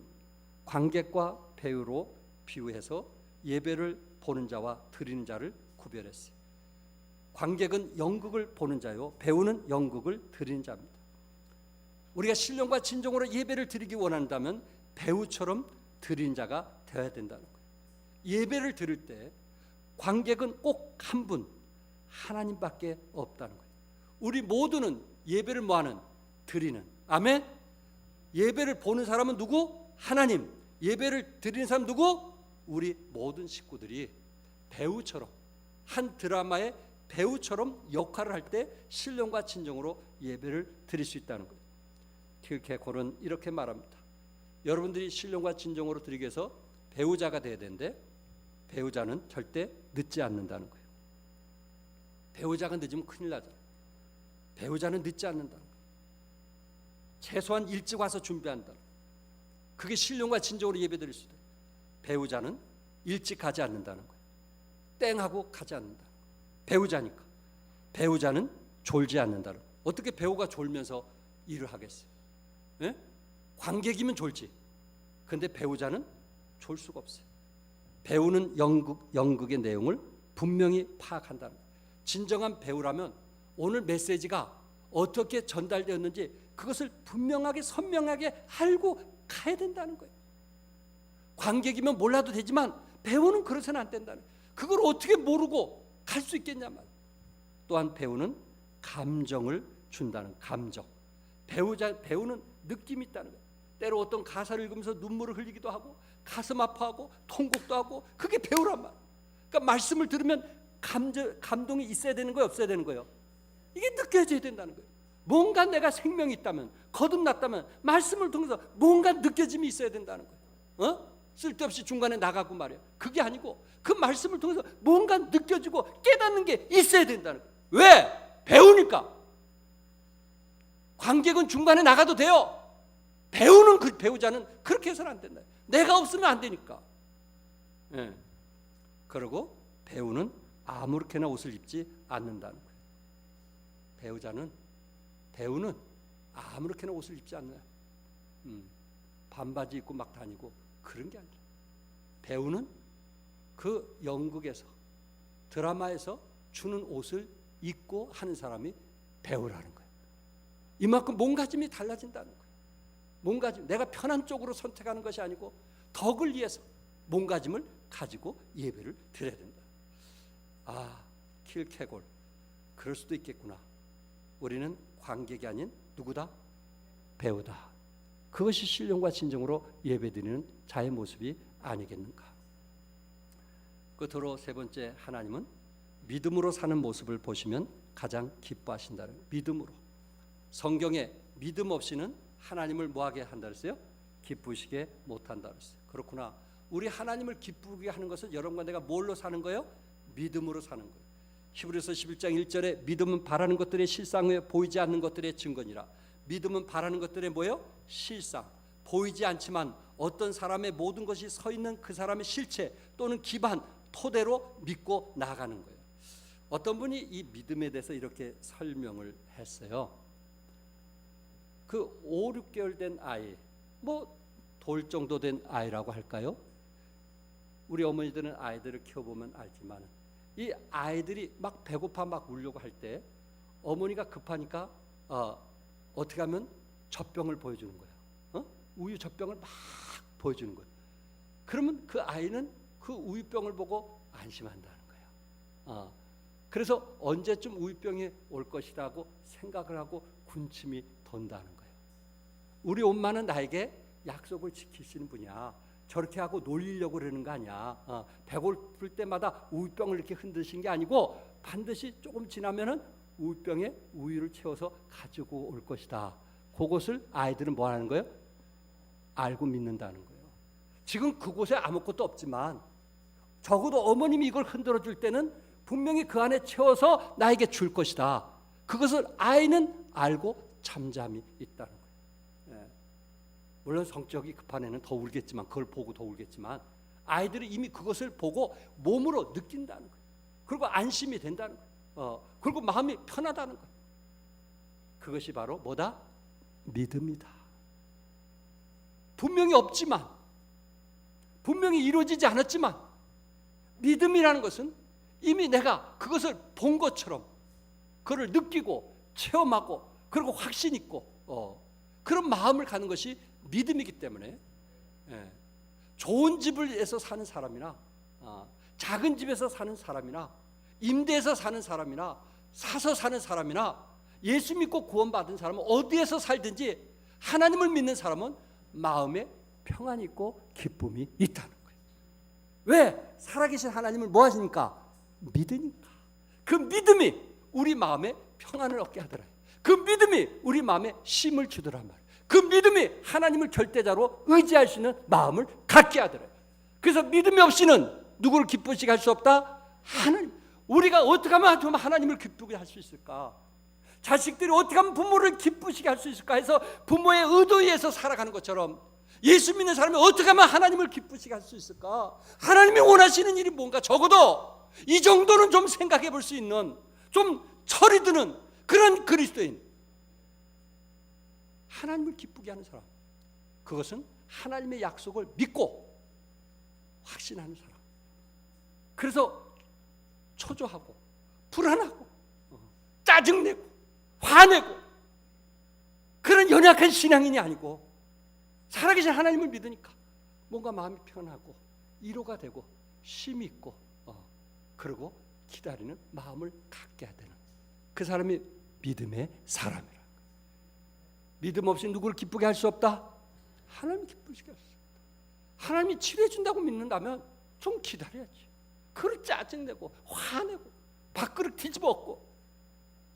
Speaker 1: 관객과 배우로 비유해서 예배를 보는 자와 드리는 자를 구별했어요. 관객은 연극을 보는 자요, 배우는 연극을 드리는 자입니다. 우리가 신령과 진정으로 예배를 드리기 원한다면 배우처럼 드리는 자가 되어야 된다는 거예요. 예배를 드릴 때 관객은 꼭 한 분, 하나님밖에 없다는 거예요. 우리 모두는 예배를 뭐하는? 드리는. 아멘. 예배를 보는 사람은 누구? 하나님. 예배를 드리는 사람 누구? 우리 모든 식구들이 배우처럼, 한 드라마의 배우처럼 역할을 할 때 신령과 진정으로 예배를 드릴 수 있다는 거예요. 킬케콜은 이렇게 말합니다. 여러분들이 신령과 진정으로 드리기 위해서 배우자가 돼야 되는데 배우자는 절대 늦지 않는다는 거예요. 배우자가 늦으면 큰일 나잖아요. 배우자는 늦지 않는다는 거예요. 최소한 일찍 와서 준비한다. 그게 신령과 진정으로 예배드릴 수 있어요. 배우자는 일찍 가지 않는다는 거예요. 땡하고 가지 않는다. 배우자니까. 배우자는 졸지 않는다는 거예요. 어떻게 배우가 졸면서 일을 하겠어요? 예? 관객이면 졸지. 그런데 배우자는 졸 수가 없어요. 배우는 연극의 내용을 분명히 파악한다는 거예요. 진정한 배우라면 오늘 메시지가 어떻게 전달되었는지 그것을 분명하게 선명하게 알고 가야 된다는 거예요. 관객이면 몰라도 되지만 배우는 그러서는 안 된다는 거예요. 그걸 어떻게 모르고 갈 수 있겠냐 말이에요. 또한 배우는 감정을 준다는 감정. 배우는 느낌이 있다는 거예요. 때로 어떤 가사를 읽으면서 눈물을 흘리기도 하고 가슴 아파하고 통곡도 하고, 그게 배우란 말이에요. 그러니까 말씀을 들으면 감동이 있어야 되는 거예요, 없어야 되는 거예요? 이게 느껴져야 된다는 거예요. 뭔가 내가 생명이 있다면, 거듭났다면 말씀을 통해서 뭔가 느껴짐이 있어야 된다는 거예요. 쓸데없이 중간에 나가고 말이에요. 그게 아니고 그 말씀을 통해서 뭔가 느껴지고 깨닫는 게 있어야 된다는 거예요. 왜? 배우니까. 관객은 중간에 나가도 돼요. 배우는 그 배우자는 그렇게 해서는 안 된다. 내가 없으면 안 되니까. 그리고 배우는 아무렇게나 옷을 입지 않는다는 거예요. 배우는 아무렇게나 옷을 입지 않는, 반바지 입고 막 다니고 그런 게 아니라, 배우는 그 연극에서, 드라마에서 주는 옷을 입고 하는 사람이 배우라는 거예요. 이만큼 몸가짐이 달라진다는 거예요. 몸가짐, 내가 편한 쪽으로 선택하는 것이 아니고 덕을 위해서 몸가짐을 가지고 예배를 드려야 된다. 킬케골, 그럴 수도 있겠구나. 우리는 관객이 아닌 누구다? 배우다. 그것이 신령과 진정으로 예배드리는 자의 모습이 아니겠는가. 끝으로 세 번째, 하나님은 믿음으로 사는 모습을 보시면 가장 기뻐하신다는 거예요. 믿음으로. 성경에 믿음 없이는 하나님을 뭐하게 한다 그랬어요? 기쁘시게 못한다 그랬어요. 그렇구나. 우리 하나님을 기쁘게 하는 것은 여러분과 내가 뭘로 사는 거예요? 믿음으로 사는 거예요. 히브리서 11장 1절에 믿음은 바라는 것들의 실상에 보이지 않는 것들의 증거니라. 믿음은 바라는 것들의 뭐예요? 실상. 보이지 않지만 어떤 사람의 모든 것이 서 있는 그 사람의 실체 또는 기반, 토대로 믿고 나아가는 거예요. 어떤 분이 이 믿음에 대해서 이렇게 설명을 했어요. 그 5, 6개월 된 아이, 돌 정도 된 아이라고 할까요? 우리 어머니들은 아이들을 키워보면 알지만 이 아이들이 막 배고파 막 울려고 할 때 어머니가 급하니까 어떻게 하면 젖병을 보여주는 거예요. 우유 젖병을 막 보여주는 거예요. 그러면 그 아이는 그 우유병을 보고 안심한다는 거예요. 그래서 언제쯤 우유병이 올 것이라고 생각을 하고 군침이 돈다는 거예요. 우리 엄마는 나에게 약속을 지키시는 분이야. 저렇게 하고 놀리려고 그러는 거 아니야. 배고플 때마다 우유병을 이렇게 흔드신 게 아니고 반드시 조금 지나면은 우유병에 우유를 채워서 가지고 올 것이다. 그것을 아이들은 뭐 하는 거예요? 알고 믿는다는 거예요. 지금 그곳에 아무것도 없지만 적어도 어머님이 이걸 흔들어 줄 때는 분명히 그 안에 채워서 나에게 줄 것이다. 그것을 아이는 알고 잠잠히 있다는 거예요. 물론 성격이 급한 애는 더 울겠지만, 그걸 보고 더 울겠지만 아이들이 이미 그것을 보고 몸으로 느낀다는 거예요. 그리고 안심이 된다는 거예요. 그리고 마음이 편하다는 거예요. 그것이 바로 뭐다? 믿음이다. 분명히 없지만, 분명히 이루어지지 않았지만 믿음이라는 것은 이미 내가 그것을 본 것처럼 그걸 느끼고 체험하고 그리고 확신 있고 그런 마음을 갖는 것이 믿음이기 때문에 좋은 집에서 사는 사람이나 작은 집에서 사는 사람이나 임대해서 사는 사람이나 사서 사는 사람이나 예수 믿고 구원받은 사람은 어디에서 살든지 하나님을 믿는 사람은 마음에 평안이 있고 기쁨이 있다는 거예요. 왜? 살아계신 하나님을 뭐 하시니까? 믿으니까. 그 믿음이 우리 마음에 평안을 얻게 하더라. 그 믿음이 우리 마음에 쉼을 주더란 말이에요. 그 믿음이 하나님을 절대자로 의지할 수 있는 마음을 갖게 하더라고요. 그래서 믿음이 없이는 누구를 기쁘시게 할 수 없다? 하나님. 우리가 어떻게 하면 좀 하나님을 기쁘게 할 수 있을까? 자식들이 어떻게 하면 부모를 기쁘시게 할 수 있을까 해서 부모의 의도에 의해서 살아가는 것처럼 예수 믿는 사람이 어떻게 하면 하나님을 기쁘시게 할 수 있을까? 하나님이 원하시는 일이 뭔가? 적어도 이 정도는 좀 생각해 볼 수 있는, 좀 철이 드는 그런 그리스도인, 하나님을 기쁘게 하는 사람, 그것은 하나님의 약속을 믿고 확신하는 사람. 그래서 초조하고 불안하고 짜증내고 화내고 그런 연약한 신앙인이 아니고 살아계신 하나님을 믿으니까 뭔가 마음이 편하고 위로가 되고 쉼이 있고 그리고 기다리는 마음을 갖게 되는 그 사람이 믿음의 사람이라. 믿음 없이 누구를 기쁘게 할 수 없다? 하나님을 기쁘시게 할 수 없다. 하나님이 치료해 준다고 믿는다면 좀 기다려야지. 그걸 짜증내고 화내고 밥그릇 뒤집어 엎고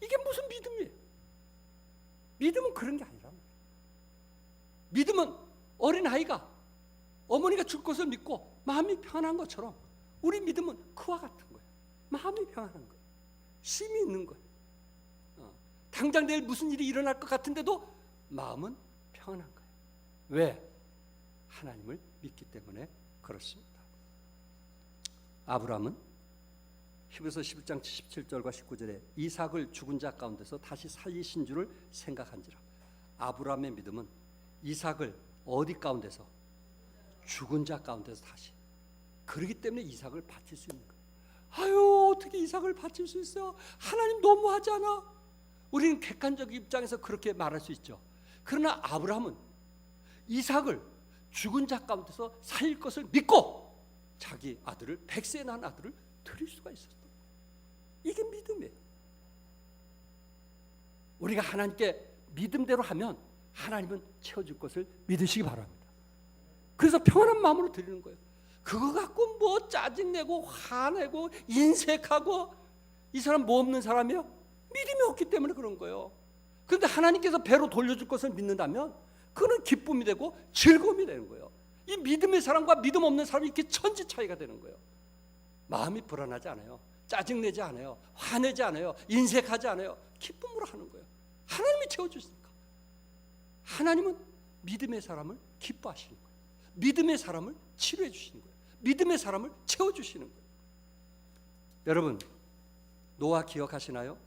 Speaker 1: 이게 무슨 믿음이에요? 믿음은 그런 게 아니라, 믿음은 어린아이가 어머니가 줄 것을 믿고 마음이 편한 것처럼 우리 믿음은 그와 같은 거예요. 마음이 편안한 거예요. 쉼이 있는 거예요. 당장 내일 무슨 일이 일어날 것 같은데도 마음은 편안한 거예요. 왜? 하나님을 믿기 때문에 그렇습니다. 아브라함은 히브리서 11장 17절과 19절에 이삭을 죽은 자 가운데서 다시 살리신 줄을 생각한지라. 아브라함의 믿음은 이삭을 어디 가운데서? 죽은 자 가운데서 다시. 그렇기 때문에 이삭을 바칠 수 있는 거예요. 아유, 어떻게 이삭을 바칠 수 있어요? 하나님 너무하지 않아? 우리는 객관적 입장에서 그렇게 말할 수 있죠. 그러나 아브라함은 이삭을 죽은 자 가운데서 살릴 것을 믿고 자기 아들을, 100세에 낳은 아들을 드릴 수가 있었다. 이게 믿음이에요. 우리가 하나님께 믿음대로 하면 하나님은 채워줄 것을 믿으시기 바랍니다. 그래서 평안한 마음으로 드리는 거예요. 그거 갖고 뭐 짜증내고 화내고 인색하고, 이 사람 뭐 없는 사람이요? 믿음이 없기 때문에 그런 거예요. 그런데 하나님께서 배로 돌려줄 것을 믿는다면 그는 기쁨이 되고 즐거움이 되는 거예요. 이 믿음의 사람과 믿음 없는 사람이 이렇게 천지 차이가 되는 거예요. 마음이 불안하지 않아요. 짜증내지 않아요. 화내지 않아요. 인색하지 않아요. 기쁨으로 하는 거예요. 하나님이 채워주시니까. 하나님은 믿음의 사람을 기뻐하시는 거예요. 믿음의 사람을 치료해 주시는 거예요. 믿음의 사람을 채워주시는 거예요. 여러분, 노아 기억하시나요?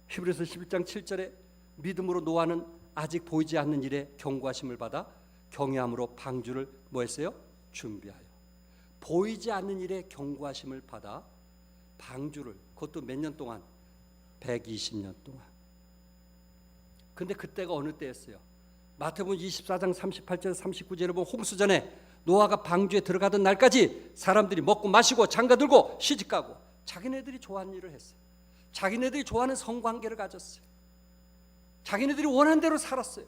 Speaker 1: 히브리서 11장 7절에 믿음으로 노아는 아직 보이지 않는 일에 경고하심을 받아 경외함으로 방주를 뭐 했어요? 준비하여. 보이지 않는 일에 경고하심을 받아 방주를, 그것도 몇 년 동안? 120년 동안. 근데 그때가 어느 때였어요? 마태복음 24장 38절 39절에 보면 홍수전에 노아가 방주에 들어가던 날까지 사람들이 먹고 마시고 장가들고 시집가고 자기네들이 좋아하는 일을 했어요. 자기네들이 좋아하는 성관계를 가졌어요. 자기네들이 원하는 대로 살았어요.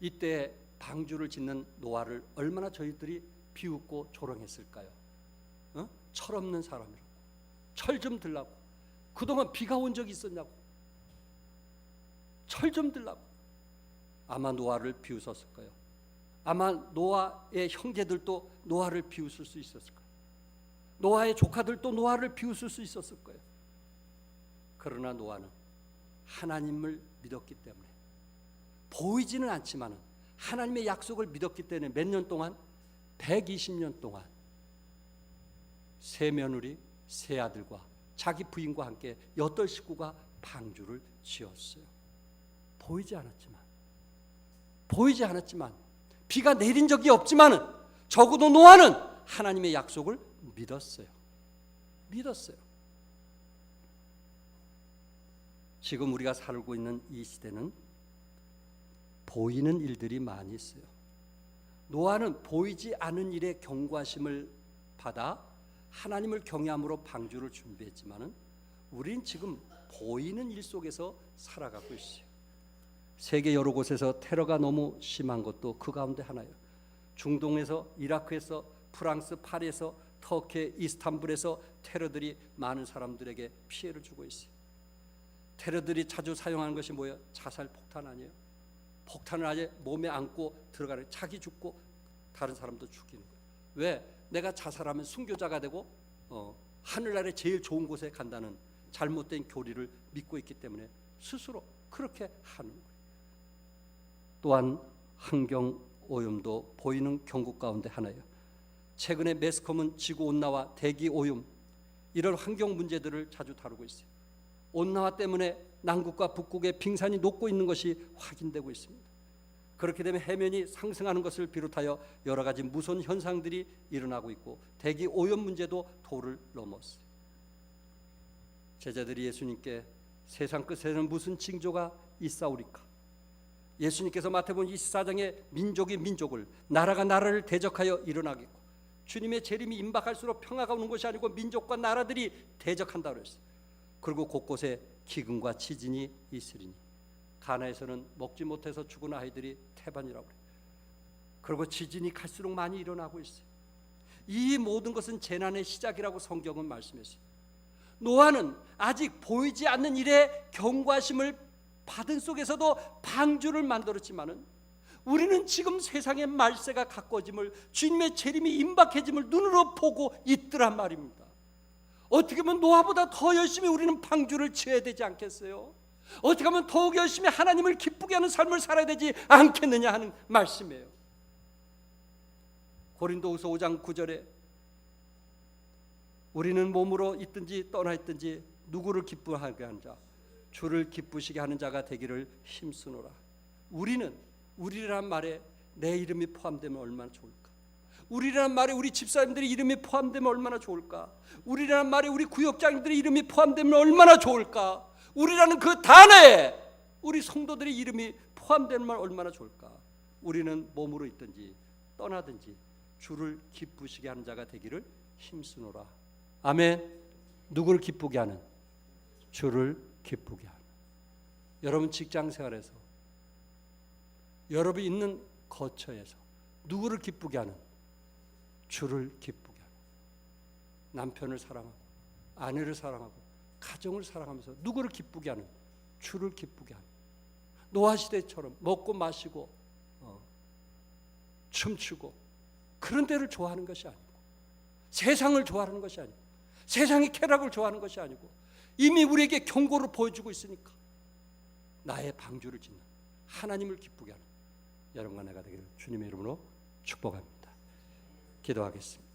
Speaker 1: 이때 방주를 짓는 노아를 얼마나 저희들이 비웃고 조롱했을까요? 철없는 사람이라고, 철 좀 들라고, 그동안 비가 온 적이 있었냐고, 철 좀 들라고. 아마 노아를 비웃었을 거예요. 아마 노아의 형제들도 노아를 비웃을 수 있었을 거예요. 노아의 조카들도 노아를 비웃을 수 있었을 거예요. 그러나 노아는 하나님을 믿었기 때문에, 보이지는 않지만 하나님의 약속을 믿었기 때문에 몇 년 동안? 120년 동안 세 며느리, 세 아들과 자기 부인과 함께 8식구가 방주를 지었어요. 보이지 않았지만 비가 내린 적이 없지만 적어도 노아는 하나님의 약속을 믿었어요. 지금 우리가 살고 있는 이 시대는 보이는 일들이 많이 있어요. 노아는 보이지 않은 일에 경고하심을 받아 하나님을 경외함으로 방주를 준비했지만은 우린 지금 보이는 일 속에서 살아가고 있어요. 세계 여러 곳에서 테러가 너무 심한 것도 그 가운데 하나예요. 중동에서, 이라크에서, 프랑스 파리에서, 터키 이스탄불에서 테러들이 많은 사람들에게 피해를 주고 있어요. 테러들이 자주 사용하는 것이 뭐예요? 자살 폭탄 아니에요? 폭탄을 아예 몸에 안고 들어가는, 자기 죽고 다른 사람도 죽이는 거예요. 왜? 내가 자살하면 순교자가 되고 하늘나라의 제일 좋은 곳에 간다는 잘못된 교리를 믿고 있기 때문에 스스로 그렇게 하는 거예요. 또한 환경 오염도 보이는 경고 가운데 하나예요. 최근에 매스컴은 지구온난화, 대기오염, 이런 환경 문제들을 자주 다루고 있어요. 온난화 때문에 남극과 북극의 빙산이 녹고 있는 것이 확인되고 있습니다. 그렇게 되면 해면이 상승하는 것을 비롯하여 여러 가지 무서운 현상들이 일어나고 있고, 대기 오염 문제도 도를 넘었어요. 제자들이 예수님께 세상 끝에는 무슨 징조가 있사오리까? 예수님께서 마태복음 24장에 민족이 민족을, 나라가 나라를 대적하여 일어나겠고, 주님의 재림이 임박할수록 평화가 오는 것이 아니고 민족과 나라들이 대적한다고 했어요. 그리고 곳곳에 기근과 지진이 있으리니, 가나에서는 먹지 못해서 죽은 아이들이 태반이라고 그래요. 그리고 지진이 갈수록 많이 일어나고 있어요. 이 모든 것은 재난의 시작이라고 성경은 말씀했어요. 노아는 아직 보이지 않는 일에 경고하심을 받은 속에서도 방주를 만들었지만은, 우리는 지금 세상의 말세가 가까워짐을, 주님의 재림이 임박해짐을 눈으로 보고 있더란 말입니다. 어떻게 보면 노아보다 더 열심히 우리는 방주를 지어야 되지 않겠어요? 어떻게 하면 더욱 열심히 하나님을 기쁘게 하는 삶을 살아야 되지 않겠느냐 하는 말씀이에요. 고린도후서 5장 9절에 우리는 몸으로 있든지 떠나 있든지 누구를 기쁘하게 하는 자, 주를 기쁘시게 하는 자가 되기를 힘쓰노라. 우리란 말에 내 이름이 포함되면 얼마나 좋을까? 우리란 말에 우리 집사님들의 이름이 포함되면 얼마나 좋을까? 우리란 말에 우리 구역장님들의 이름이 포함되면 얼마나 좋을까? 우리라는 그 단어에 우리 성도들의 이름이 포함되면 얼마나 좋을까? 우리는 몸으로 있든지 떠나든지 주를 기쁘시게 하는 자가 되기를 힘쓰노라. 아멘. 누구를 기쁘게 하는? 주를 기쁘게 하는. 여러분 직장 생활에서, 여러분 있는 거처에서 누구를 기쁘게 하는? 주를 기쁘게 하는. 남편을 사랑하고 아내를 사랑하고 가정을 사랑하면서 누구를 기쁘게 하는? 주를 기쁘게 하는. 노아시대처럼 먹고 마시고 춤추고 그런 데를 좋아하는 것이 아니고, 세상을 좋아하는 것이 아니고, 세상의 쾌락을 좋아하는 것이 아니고, 이미 우리에게 경고를 보여주고 있으니까 나의 방주를 짓는 하나님을 기쁘게 하는 여러분과 내가 되기를 주님의 이름으로 축복합니다. 기도하겠습니다.